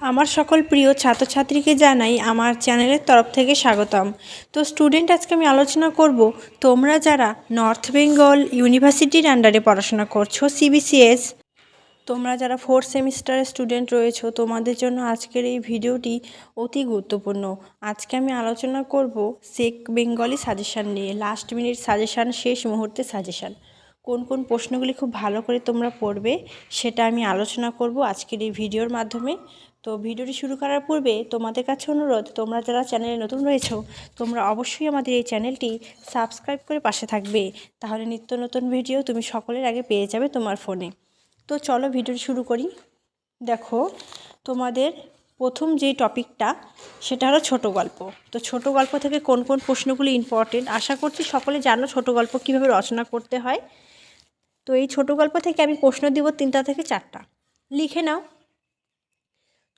আমার সকল প্রিয় ছাত্রছাত্রীকে জানাই আমার চ্যানেলের তরফ থেকে স্বাগতম। তো স্টুডেন্ট, আজকে আমি আলোচনা করব তোমরা যারা নর্থ বেঙ্গল ইউনিভার্সিটির আন্ডারে পড়াশোনা করছো সিবিসিএস, তোমরা যারা 4th সেমিস্টারের স্টুডেন্ট রয়েছো, তোমাদের জন্য আজকের এই ভিডিওটি অতি গুরুত্বপূর্ণ। আজকে আমি আলোচনা করব সেক বেঙ্গলি সাজেশান নিয়ে, লাস্ট মিনিট সাজেশান, শেষ মুহূর্তে সাজেশান। কোন কোন প্রশ্নগুলি খুব ভালো করে তোমরা পড়বে সেটা আমি আলোচনা করব আজকের এই ভিডিওর মাধ্যমে। তো ভিডিওটি শুরু করার পূর্বে তোমাদের কাছে অনুরোধ, তোমরা যারা চ্যানেলে নতুন রয়েছো তোমরা অবশ্যই আমাদের এই চ্যানেলটি সাবস্ক্রাইব করে পাশে থাকবে, তাহলে নিত্য নতুন ভিডিও তুমি সকলের আগে পেয়ে যাবে তোমার ফোনে। তো চলো ভিডিওটি শুরু করি। দেখো, তোমাদের প্রথম যেই টপিকটা সেটা হলো ছোট গল্প। তো ছোট গল্প থেকে কোন কোন প্রশ্নগুলি ইম্পর্টেন্ট, আশা করছি সকলে জানো ছোট গল্প কীভাবে রচনা করতে হয়। তো এই ছোট গল্প থেকে আমি প্রশ্ন দিব 3টা থেকে 4টা, লিখে নাও।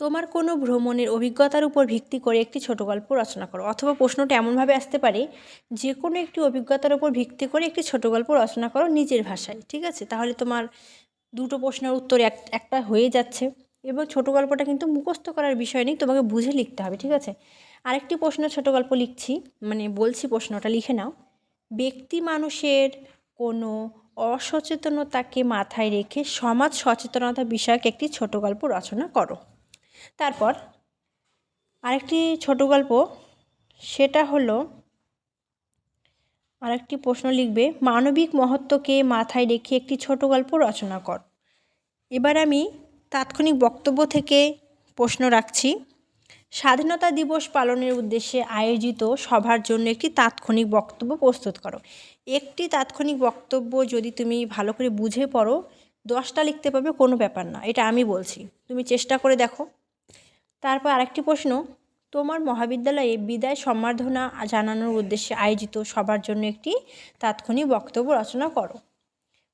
তোমার কোনো ভ্রমণের অভিজ্ঞতার উপর ভিত্তি করে একটি ছোট গল্প রচনা করো। অথবা প্রশ্নটা এমনভাবে আসতে পারে, যে কোনো একটি অভিজ্ঞতার উপর ভিত্তি করে একটি ছোট গল্প রচনা করো নিজের ভাষায়। ঠিক আছে, তাহলে তোমার দুটো প্রশ্নের উত্তর একটা হয়ে যাচ্ছে। এবং ছোট গল্পটা কিন্তু মুখস্থ করার বিষয় নেই, তোমাকে বুঝে লিখতে হবে। ঠিক আছে, আরেকটি প্রশ্ন ছোট গল্প লিখছি, বলছি, প্রশ্নটা লিখে নাও। ব্যক্তি মানুষের কোনো অসচেতনতাকে মাথায় রেখে সমাজ সচেতনতা বিষয়ক একটি ছোট গল্প রচনা করো। তারপর আরেকটি ছোট গল্প, সেটা হলো, আরেকটি প্রশ্ন লিখবে, মানবিক মহত্বকে মাথায় রেখে একটি ছোট গল্প রচনা কর। এবার আমি তাৎক্ষণিক বক্তব্য থেকে প্রশ্ন রাখছি। স্বাধীনতা দিবস পালনের উদ্দেশ্যে আয়োজিত সভার জন্য একটি তাৎক্ষণিক বক্তব্য প্রস্তুত করো। একটি তাৎক্ষণিক বক্তব্য যদি তুমি ভালো করে বুঝে পড়ো, 10টা লিখতে পারবে, কোনো ব্যাপার না, এটা আমি বলছি, তুমি চেষ্টা করে দেখো। তারপর আরেকটি প্রশ্ন, তোমার মহাবিদ্যালয়ে বিদায় সম্বর্ধনা জানানোর উদ্দেশ্যে আয়োজিত সবার জন্য একটি তাৎক্ষণিক বক্তব্য রচনা করো।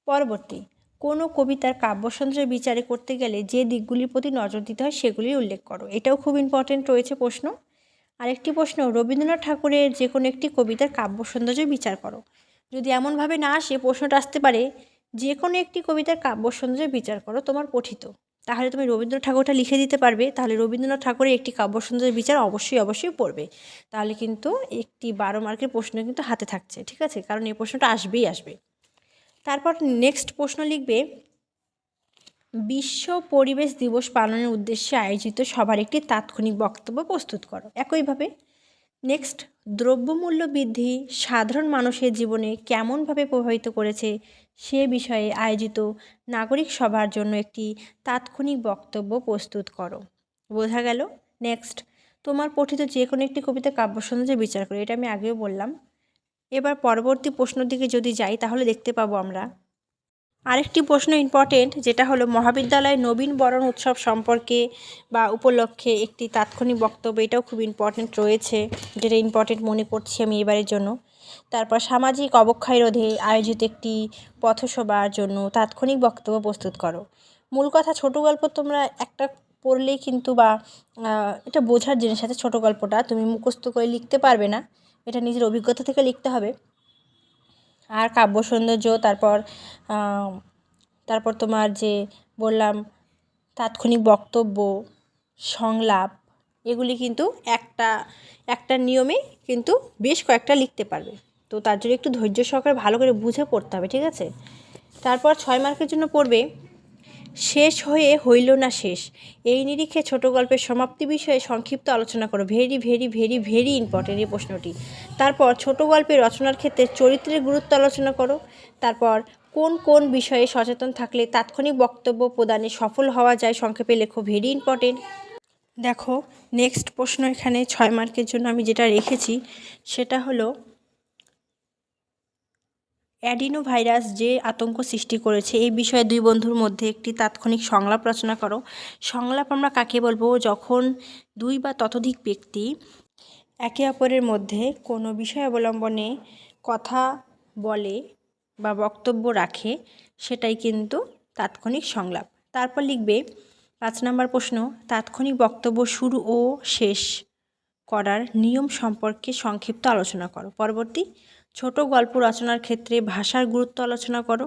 পরবর্তী, কোনো কবিতার কাব্যসৌন্দর্য বিচারে করতে গেলে যে দিকগুলির প্রতি নজর দিতে হয় সেগুলির উল্লেখ করো। এটাও খুব ইম্পর্টেন্ট রয়েছে প্রশ্ন। আরেকটি প্রশ্ন, রবীন্দ্রনাথ ঠাকুরের যে কোনো একটি কবিতার কাব্যসৌন্দর্য বিচার করো। যদি এমনভাবে না আসে, প্রশ্নটা আসতে পারে যে কোনো একটি কবিতার কাব্যসৌন্দর্য বিচার করো তোমার পঠিত, তাহলে তুমি রবীন্দ্রনাথ ঠাকুরটা লিখে দিতে পারবে। তাহলে রবীন্দ্রনাথ ঠাকুরের একটি কাব্যসৌন্দর্য বিচার অবশ্যই পড়বে, তাহলে কিন্তু একটি 12 মার্কের প্রশ্ন কিন্তু হাতে থাকছে। ঠিক আছে, কারণ এই প্রশ্নটা আসবেই আসবে। তারপর নেক্সট প্রশ্ন লিখবে, বিশ্ব পরিবেশ দিবস পালনের উদ্দেশ্যে আয়োজিত সবার একটি তাৎক্ষণিক বক্তব্য প্রস্তুত করো। একইভাবে নেক্সট, দ্রব্যমূল্য বৃদ্ধি সাধারণ মানুষের জীবনে কেমনভাবে প্রভাবিত করেছে সে বিষয়ে আয়োজিত নাগরিক সভার জন্য একটি তাৎক্ষণিক বক্তব্য প্রস্তুত করো। বোঝা গেল? নেক্সট, তোমার পঠিত যে কোনো একটি কবিতা কাব্যসৌন্দর্য বিচার করো। এটা আমি আগেও বললাম। এবার পরবর্তী প্রশ্নের দিকে যদি যাই, তাহলে দেখতে পাবো আমরা আরেকটি প্রশ্ন ইম্পর্টেন্ট, যেটা হলো মহাবিদ্যালয়ে নবীন বরণ উৎসব সম্পর্কে বা উপলক্ষে একটি তাৎক্ষণিক বক্তব্য। এটাও খুব ইম্পর্টেন্ট রয়েছে, যেটা ইম্পর্টেন্ট মনে করছি আমি এবারের জন্য। তারপর সামাজিক অবক্ষয় রোধে আয়োজিত একটি পথসভার জন্য তাৎক্ষণিক বক্তব্য প্রস্তুত করো। মূল কথা, ছোট গল্প তোমরা একটা পড়লেই কিন্তু বা এটা বোঝার জিনিস আছে, ছোট গল্পটা তুমি মুখস্থ করে লিখতে পারবে না, এটা নিজের অভিজ্ঞতা থেকে লিখতে হবে। আর কাব্য সৌন্দর্য, তারপর তোমার যে বললাম তাৎক্ষণিক বক্তব্য, সংলাপ, এগুলি কিন্তু একটা নিয়মে কিন্তু বেশ কয়েকটা লিখতে পারবে। তো তার জন্য একটু ধৈর্য সহকারে ভালো করে বুঝে পড়তে হবে। ঠিক আছে, তারপর 6 মার্কের জন্য পড়বে, শেষ হয়ে হইল না শেষ, এই নিরিখে ছোট গল্পের সমাপ্তি বিষয়ে সংক্ষিপ্ত আলোচনা করো। Very very very very important এই প্রশ্নটি। তারপর ছোট গল্পের রচনার ক্ষেত্রে চরিত্রের গুরুত্ব আলোচনা করো। তারপর কোন কোন বিষয়ে সচেতন থাকলে তাৎক্ষণিক বক্তব্য প্রদানে সফল হওয়া যায় সংক্ষেপে লেখো। Very important. দেখো, নেক্সট প্রশ্ন এখানে 6 মার্কের জন্য আমি যেটা রেখেছি সেটা হলো, অ্যাডিনো ভাইরাস যে আতঙ্ক সৃষ্টি করেছে এই বিষয়ে দুই বন্ধুর মধ্যে একটি তাৎক্ষণিক সংলাপ রচনা করো। সংলাপ আমরা কাকে বলবো? যখন দুই বা ততোধিক ব্যক্তি একে অপরের মধ্যে কোনো বিষয় অবলম্বনে কথা বলে বা বক্তব্য রাখে, সেটাই কিন্তু তাৎক্ষণিক সংলাপ। তারপর লিখবে 5 নম্বর প্রশ্ন, তাৎক্ষণিক বক্তব্য শুরু ও শেষ করার নিয়ম সম্পর্কে সংক্ষিপ্ত আলোচনা করো। পরবর্তী, ছোট গল্প রচনার ক্ষেত্রে ভাষার গুরুত্ব আলোচনা করো।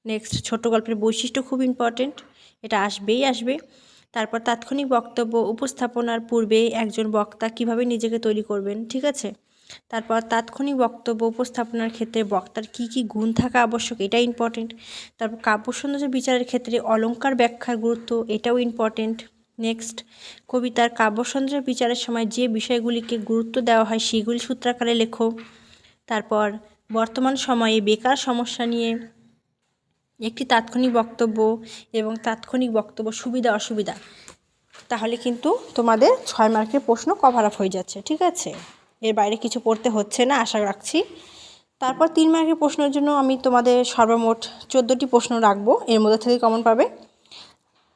নেক্সট, ছোট গল্পের বৈশিষ্ট্য খুব ইম্পর্টেন্ট, এটা আসবেই আসবে। তারপর তাৎক্ষণিক বক্তব্য উপস্থাপনার পূর্বে একজন বক্তা কিভাবে নিজেকে তৈরি করবেন, ঠিক আছে। তারপর তাৎক্ষণিক বক্তব্য উপস্থাপনার ক্ষেত্রে বক্তার কী কী গুণ থাকা আবশ্যক, এটা ইম্পর্টেন্ট। তারপর কাব্য সৌন্দর্য বিচারের ক্ষেত্রে অলঙ্কার ব্যাখ্যার গুরুত্ব, এটাও ইম্পর্টেন্ট। নেক্সট, কবিতার কাব্য সৌন্দর্য বিচারের সময় যে বিষয়গুলিকে গুরুত্ব দেওয়া হয় সেগুলি সূত্রাকারে লেখো। তারপর বর্তমান সময়ে বেকার সমস্যা নিয়ে একটি তাৎক্ষণিক বক্তব্য এবং তাৎক্ষণিক বক্তব্য সুবিধা অসুবিধা, তাহলে কিন্তু তোমাদের 6 মার্কের প্রশ্ন কভার আপ হয়ে যাচ্ছে, ঠিক আছে। এর বাইরে কিছু পড়তে হচ্ছে না আশা রাখছি। তারপর 3 মার্কের প্রশ্নের জন্য আমি তোমাদের সর্বমোট 14টি প্রশ্ন রাখবো, এর মধ্যে থেকে কমন পাবে।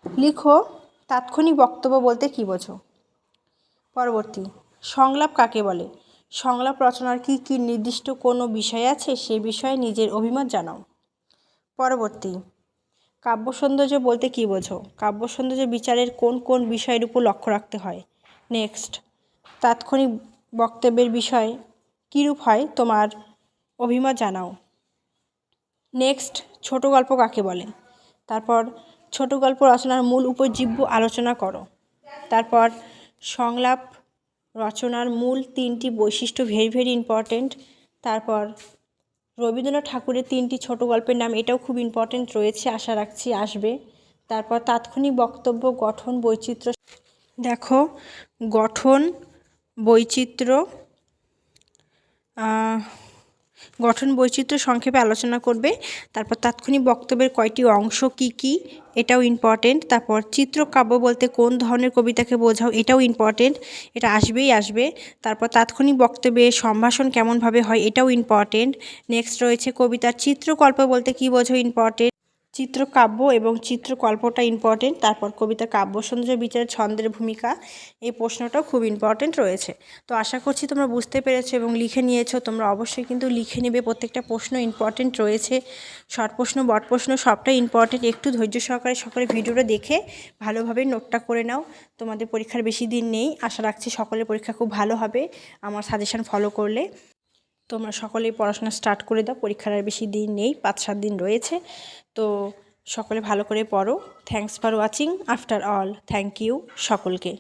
লিখো তাৎক্ষণিক বক্তব্য বলতে কী বোঝো। পরবর্তী, সংলাপ কাকে বলে। সংলাপ রচনার কি কি নির্দিষ্ট কোনো বিষয় আছে, সে বিষয়ে নিজের অভিমত জানাও। পরবর্তী, কাব্য সৌন্দর্য বলতে কী বোঝো। কাব্য সৌন্দর্য বিচারের কোন কোন বিষয়ের উপর লক্ষ্য রাখতে হয়। নেক্সট, তাৎক্ষণিক বক্তব্যের বিষয় কীরূপ হয়, তোমার অভিমত জানাও। নেক্সট, ছোট গল্প কাকে বলে। তারপর ছোট গল্প রচনার মূল উপজীব্য আলোচনা করো। তারপর সংলাপ রচনার মূল 3টি বৈশিষ্ট্য, ভেরি ভেরি ইম্পর্টেন্ট। তারপর রবীন্দ্রনাথ ঠাকুরের 3টি ছোট গল্পের নাম, এটাও খুব ইম্পর্টেন্ট রয়েছে, আশা রাখছি আসবে। তারপর তাৎক্ষণিক বক্তব্য গঠন বৈচিত্র্য, দেখো গঠন বৈচিত্র্য সংক্ষেপে আলোচনা করবে। তারপর তাৎক্ষণিক বক্তব্যের কয়টি অংশ কি কি, এটাও ইম্পর্টেন্ট। তারপর চিত্রকাব্য বলতে কোন ধরনের কবিতাকে বোঝাও, এটাও ইম্পর্টেন্ট, এটা আসবে। তারপর তাৎক্ষণিক বক্তব্যে সম্ভাষণ কেমনভাবে হয়, এটাও ইম্পর্টেন্ট। নেক্সট রয়েছে কবিতার চিত্রকল্প বলতে কী বোঝো, ইম্পর্টেন্ট। চিত্রকাব্য এবং চিত্রকল্পটা ইম্পর্টেন্ট। তারপর কবিতার কাব্য সৌন্দর্য বিচারে ছন্দের ভূমিকা, এই প্রশ্নটাও খুব ইম্পর্টেন্ট রয়েছে। তো আশা করছি তোমরা বুঝতে পেরেছো এবং লিখে নিয়েছো। তোমরা অবশ্যই কিন্তু লিখে নেবে, প্রত্যেকটা প্রশ্ন ইম্পর্টেন্ট রয়েছে, শর্ট প্রশ্ন বড় প্রশ্ন সবটাই ইম্পর্টেন্ট। একটু ধৈর্য সহকারে সকলে ভিডিওটা দেখে ভালোভাবে নোটটা করে নাও। তোমাদের পরীক্ষার বেশি দিন নেই, আশা রাখছি সকলের পরীক্ষা খুব ভালো হবে আমার সাজেশন ফলো করলে। তোমরা সকলেই পড়াশোনা স্টার্ট করে দাও, পরীক্ষার আর বেশি দিন নেই, 5-7 দিন রয়েছে। তো সকলে ভালো করে পড়ো। Thanks for watching. After all thank you সকলকে।